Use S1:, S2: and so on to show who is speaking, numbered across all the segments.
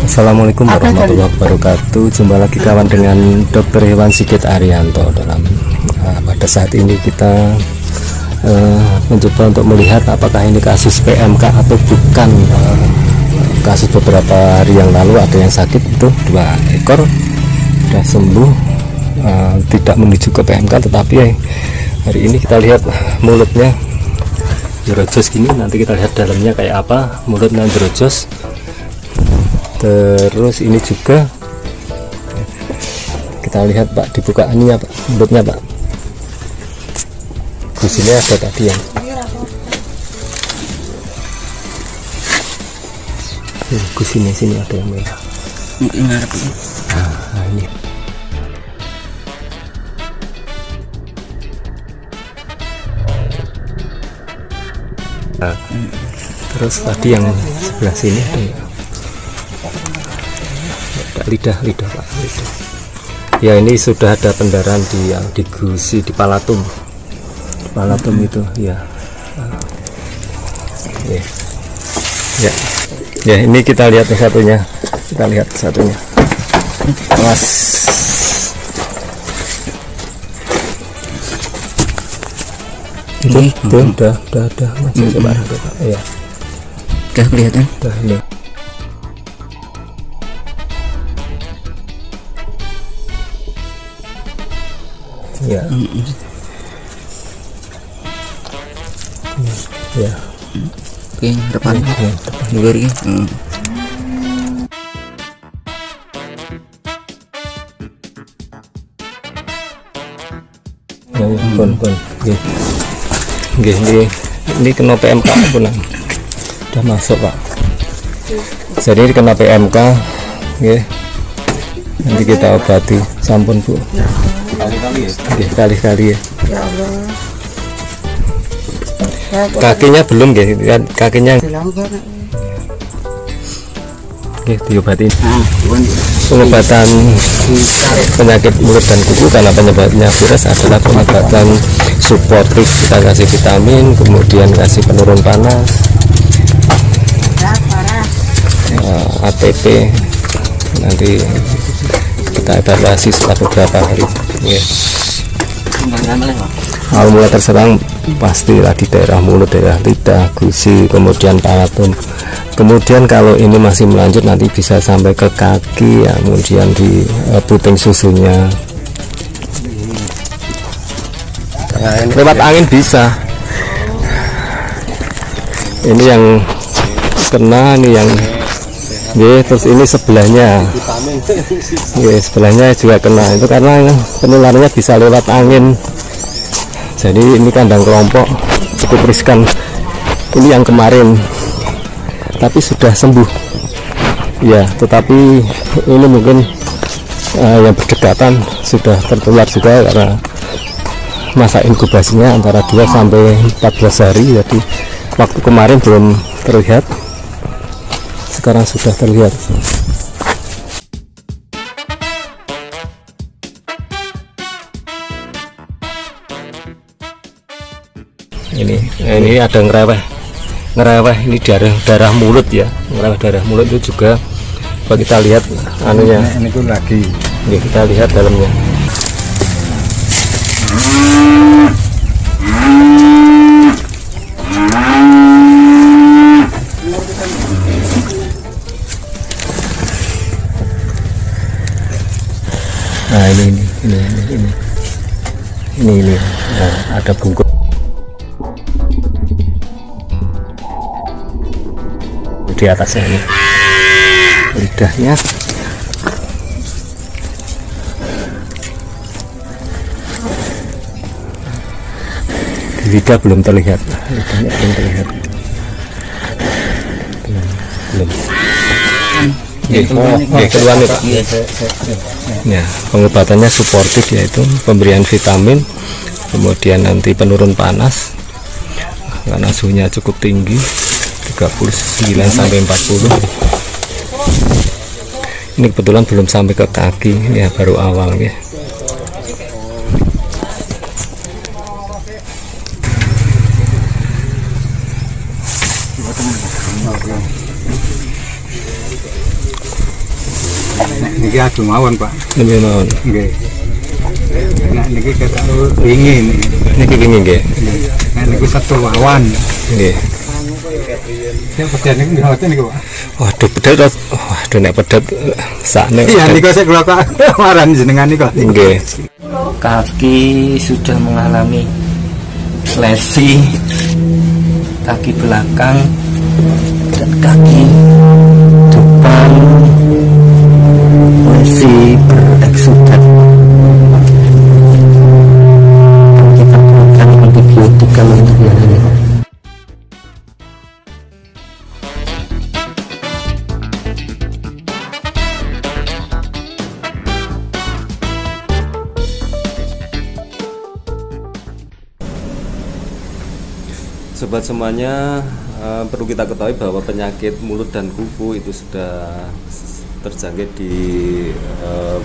S1: Assalamualaikum warahmatullahi wabarakatuh. Jumpa lagi kawan dengan Dr. Hewan Sigit Arianto dalam pada saat ini kita mencoba untuk melihat apakah ini kasus PMK atau bukan. Kasus beberapa hari yang lalu ada yang sakit itu 2 ekor sudah sembuh, tidak menuju ke PMK, tetapi hari ini kita lihat mulutnya jerojos gini. Nanti kita lihat dalamnya kayak apa, mulutnya jerojos. Terus ini juga kita lihat Pak, dibukaannya Pak, mulutnya Pak, di sini ada tadi yang di sini ada yang merah. Nah, ini terus tadi yang sebelah sini ada lidah Pak, lidah. Ya, ini sudah ada pendarahan di gusi, di palatum itu ya. Ya, ini kita lihat satunya. Mas. Itu udah masih coba ya.
S2: Udah kelihatan?
S1: Udah ini. Ya. Ya.
S2: Oke, depan juga ini. Ini kena PMK pun udah masuk Pak. Jadi ini kena PMK, nanti kita obati. Sampun Bu. Kali-kali ya.
S3: Ya Allah.
S1: Kakinya belum kan, kakinya diobatin. Pengobatan penyakit mulut dan kuku karena penyebabnya virus adalah pengobatan suportif. Kita kasih vitamin, kemudian kasih penurun panas, ATP. Nanti kita evaluasi setelah beberapa hari. Kalau mulai terserang pastilah di daerah mulut, daerah lidah, gusi, kemudian palatum. Kemudian kalau ini masih melanjut nanti bisa sampai ke kaki ya, kemudian di puting susunya. Lewat angin bisa. Ini yang kena, ini yang terus ini sebelahnya. Sebelahnya juga kena. Itu karena penularannya bisa lewat angin. Jadi ini kandang kelompok cukup riskan. Ini yang kemarin, tapi sudah sembuh. Ya, tetapi ini mungkin yang berdekatan sudah tertular juga karena masa inkubasinya antara 2 sampai 14 hari. Jadi waktu kemarin belum terlihat, sekarang sudah terlihat. Ini ada ngereweh, ini darah mulut ya, ngereweh darah mulut itu juga. Kalau kita lihat anunya,
S4: ini pun lagi.
S1: Ya, kita lihat dalamnya. Nah, ini nah, ada bungkus di atasnya, ini lidahnya. Di lidah belum terlihat, lidahnya belum terlihat, keluar nih Pak. Ya, pengobatannya suportif, yaitu pemberian vitamin, kemudian nanti penurun panas karena suhunya cukup tinggi, 39 sampai 40. Ini kebetulan belum sampai ke kaki ya, baru awal ya.
S3: Niki adu mawon, Pak.
S2: Nggih mawon.
S3: Nggih. Nah niki ketok wingi
S2: Niki wingi nggih.
S3: Nah niku satu wawan.
S2: Nggih.
S3: Sing pedet niku ngoten niku, Pak.
S2: Waduh pedet. Waduh nek pedet sakne.
S3: Iya niku sik kula kok waran jenengan niku.
S2: Nggih.
S4: Kaki sudah mengalami lesi, kaki belakang dan kaki depan lesi bereksudan. Kita berikan antibiotika untuk yang ini.
S1: Sobat semuanya, perlu kita ketahui bahwa penyakit mulut dan kuku itu sudah terjangkit di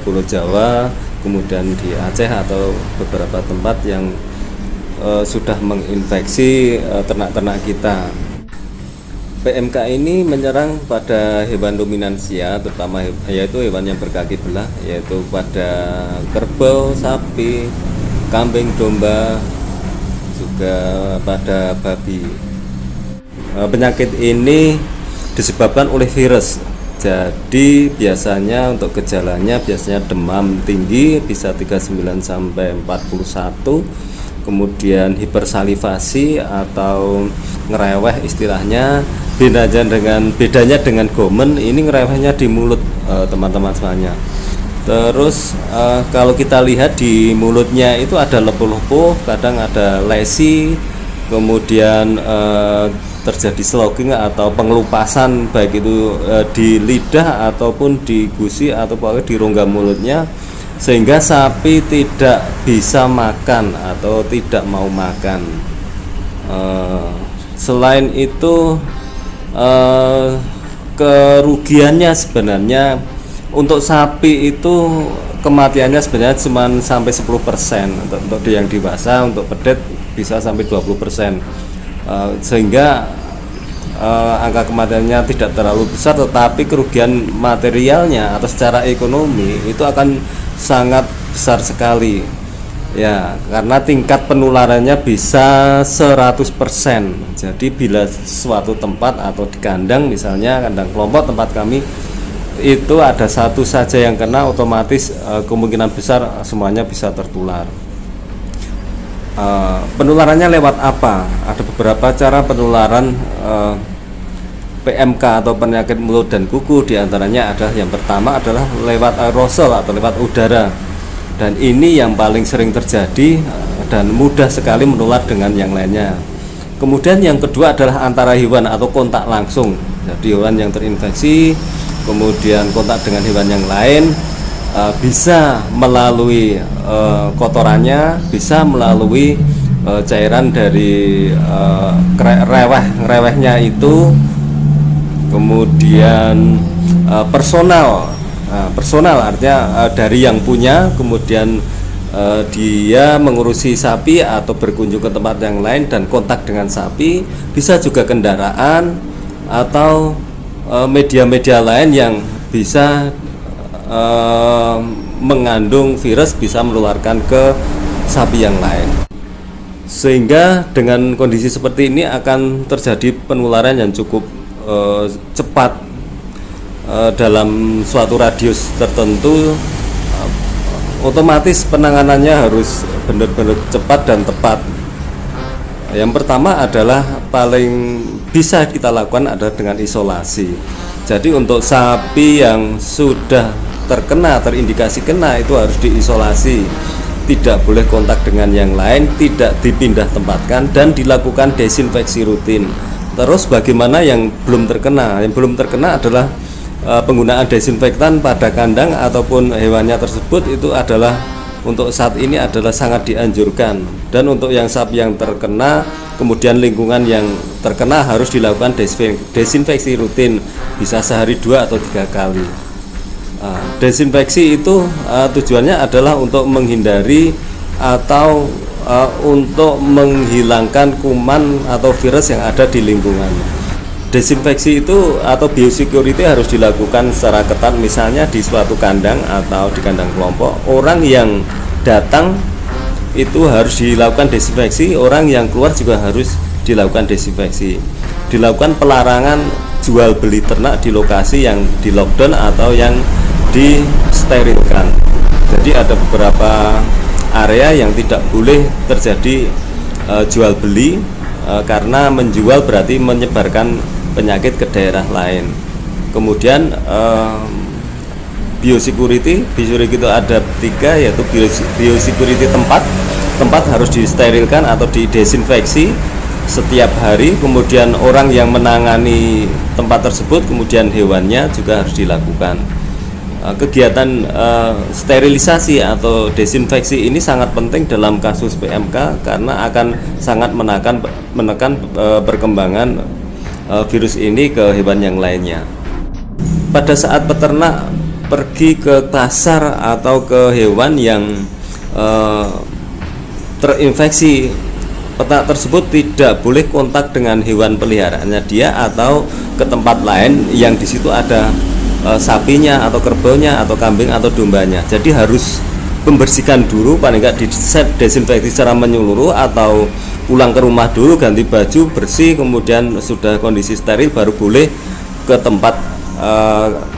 S1: Pulau Jawa, kemudian di Aceh atau beberapa tempat yang sudah menginfeksi ternak-ternak kita. PMK ini menyerang pada hewan dominansia, terutama yaitu hewan yang berkaki belah, yaitu pada kerbau, sapi, kambing, domba, juga pada babi. Penyakit ini disebabkan oleh virus. Jadi biasanya untuk gejalanya biasanya demam tinggi bisa 39 sampai 41, kemudian hipersalivasi atau ngereweh istilahnya. Bedanya dengan gomen, ini ngerewehnya di mulut, teman-teman semuanya. Terus kalau kita lihat di mulutnya itu ada lepuh-lepuh, kadang ada lesi, kemudian terjadi slogging atau pengelupasan baik itu di lidah ataupun di gusi atau di rongga mulutnya, sehingga sapi tidak bisa makan atau tidak mau makan. Selain itu kerugiannya sebenarnya untuk sapi itu kematiannya sebenarnya cuma sampai 10% untuk yang dewasa, untuk pedet bisa sampai 20%, sehingga angka kematiannya tidak terlalu besar, tetapi kerugian materialnya atau secara ekonomi itu akan sangat besar sekali ya, karena tingkat penularannya bisa 100%. Jadi bila suatu tempat atau di kandang, misalnya kandang kelompok tempat kami itu ada satu saja yang kena, otomatis kemungkinan besar semuanya bisa tertular. Penularannya lewat apa? Ada beberapa cara penularan PMK atau penyakit mulut dan kuku. Diantaranya adalah yang pertama adalah lewat aerosol atau lewat udara, dan ini yang paling sering terjadi dan mudah sekali menular dengan yang lainnya. Kemudian yang kedua adalah antara hewan atau kontak langsung. Jadi hewan yang terinfeksi kemudian kontak dengan hewan yang lain, bisa melalui kotorannya, bisa melalui cairan dari rewehnya itu, kemudian personal artinya dari yang punya, kemudian dia mengurusi sapi atau berkunjung ke tempat yang lain dan kontak dengan sapi, bisa juga kendaraan atau media-media lain yang bisa mengandung virus, bisa menularkan ke sapi yang lain. Sehingga dengan kondisi seperti ini akan terjadi penularan yang cukup cepat dalam suatu radius tertentu. Otomatis penanganannya harus benar-benar cepat dan tepat. Yang pertama adalah paling bisa kita lakukan adalah dengan isolasi. Jadi untuk sapi yang sudah terindikasi kena, itu harus diisolasi, tidak boleh kontak dengan yang lain, tidak dipindah tempatkan, dan dilakukan desinfeksi rutin. Terus bagaimana yang belum terkena? Yang belum terkena adalah penggunaan desinfektan pada kandang ataupun hewannya tersebut, itu adalah untuk saat ini adalah sangat dianjurkan. Dan untuk yang sapi yang terkena, kemudian lingkungan yang terkena harus dilakukan desinfeksi rutin, bisa sehari 2 atau 3 kali. Desinfeksi itu tujuannya adalah untuk menghindari atau untuk menghilangkan kuman atau virus yang ada di lingkungan.
S2: Desinfeksi itu atau biosecurity harus dilakukan secara ketat, misalnya di suatu kandang atau di kandang kelompok. Orang yang datang itu harus dilakukan desinfeksi, orang yang keluar juga harus dilakukan desinfeksi. Dilakukan pelarangan jual beli ternak di lokasi yang di lockdown atau yang disterilkan. Jadi ada beberapa area yang tidak boleh terjadi jual beli, karena menjual berarti menyebarkan penyakit ke daerah lain. Kemudian biosecurity itu ada 3, yaitu biosecurity tempat harus disterilkan atau didesinfeksi setiap hari. Kemudian orang yang menangani tempat tersebut, kemudian hewannya juga harus dilakukan. Kegiatan sterilisasi atau desinfeksi ini sangat penting dalam kasus PMK karena akan sangat menekan perkembangan virus ini ke hewan yang lainnya. Pada saat peternak pergi ke pasar atau ke hewan yang terinfeksi, peternak tersebut tidak boleh kontak dengan hewan peliharaannya dia atau ke tempat lain yang di situ ada sapinya atau kerbaunya atau kambing atau dombanya. Jadi harus membersihkan dulu, paling nggak didesinfeksi secara menyeluruh, atau pulang ke rumah dulu, ganti baju bersih, kemudian sudah kondisi steril baru boleh ke tempat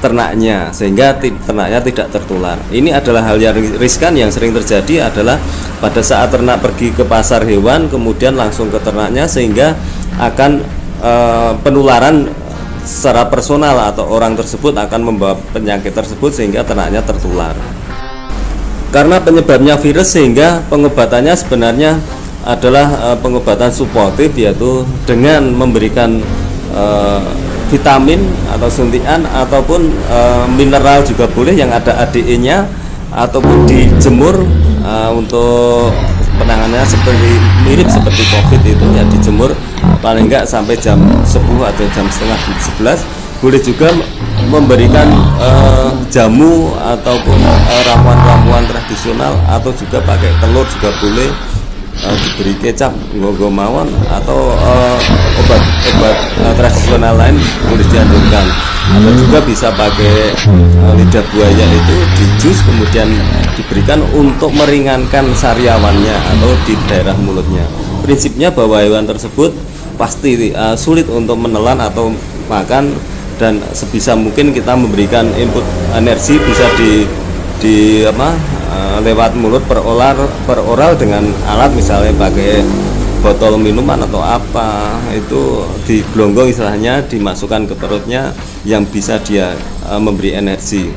S2: ternaknya, sehingga ternaknya tidak tertular. Ini adalah hal yang riskan yang sering terjadi adalah pada saat ternak pergi ke pasar hewan kemudian langsung ke ternaknya, sehingga akan penularan secara personal atau orang tersebut akan membawa penyakit tersebut sehingga ternaknya tertular. Karena penyebabnya virus, sehingga pengobatannya sebenarnya adalah pengobatan suportif, yaitu dengan memberikan vitamin atau suntikan ataupun mineral juga boleh yang ada ADE-nya, ataupun dijemur untuk penanganannya seperti mirip seperti COVID itu ya, dijemur paling enggak sampai jam 10 atau jam setengah 11. Boleh juga memberikan jamu ataupun ramuan-ramuan tradisional, atau juga pakai telur juga boleh, diberi kecap nggo mawon, atau obat-obat tradisional lain boleh dianjurkan. Atau juga bisa pakai lidah buaya itu di jus kemudian diberikan untuk meringankan sariawannya atau di daerah mulutnya. Prinsipnya bahwa hewan tersebut pasti sulit untuk menelan atau makan, dan sebisa mungkin kita memberikan input energi bisa lewat mulut per oral dengan alat, misalnya pakai botol minuman atau apa, itu digelonggong istilahnya, dimasukkan ke perutnya yang bisa dia memberi energi.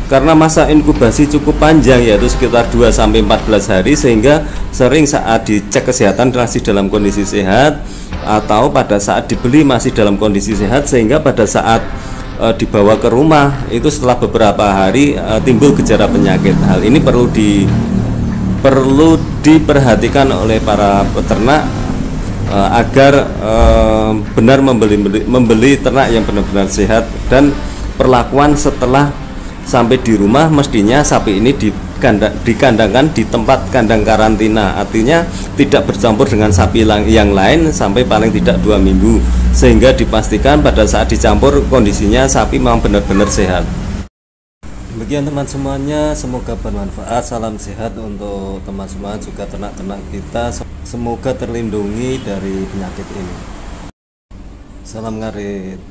S2: Karena masa inkubasi cukup panjang, yaitu sekitar 2-14 hari, sehingga sering saat dicek kesehatan masih dalam kondisi sehat, atau pada saat dibeli masih dalam kondisi sehat, sehingga pada saat dibawa ke rumah itu setelah beberapa hari timbul gejala penyakit. Hal ini perlu diperhatikan oleh para peternak agar benar membeli ternak yang benar-benar sehat. Dan perlakuan setelah sampai di rumah, mestinya sapi ini dikandangkan di tempat kandang karantina, artinya tidak bercampur dengan sapi yang lain sampai paling tidak 2 minggu, sehingga dipastikan pada saat dicampur kondisinya sapi memang benar-benar sehat. Demikian teman semuanya, semoga bermanfaat. Salam sehat untuk teman semua, juga ternak-ternak kita, semoga terlindungi dari penyakit ini. Salam ngarit.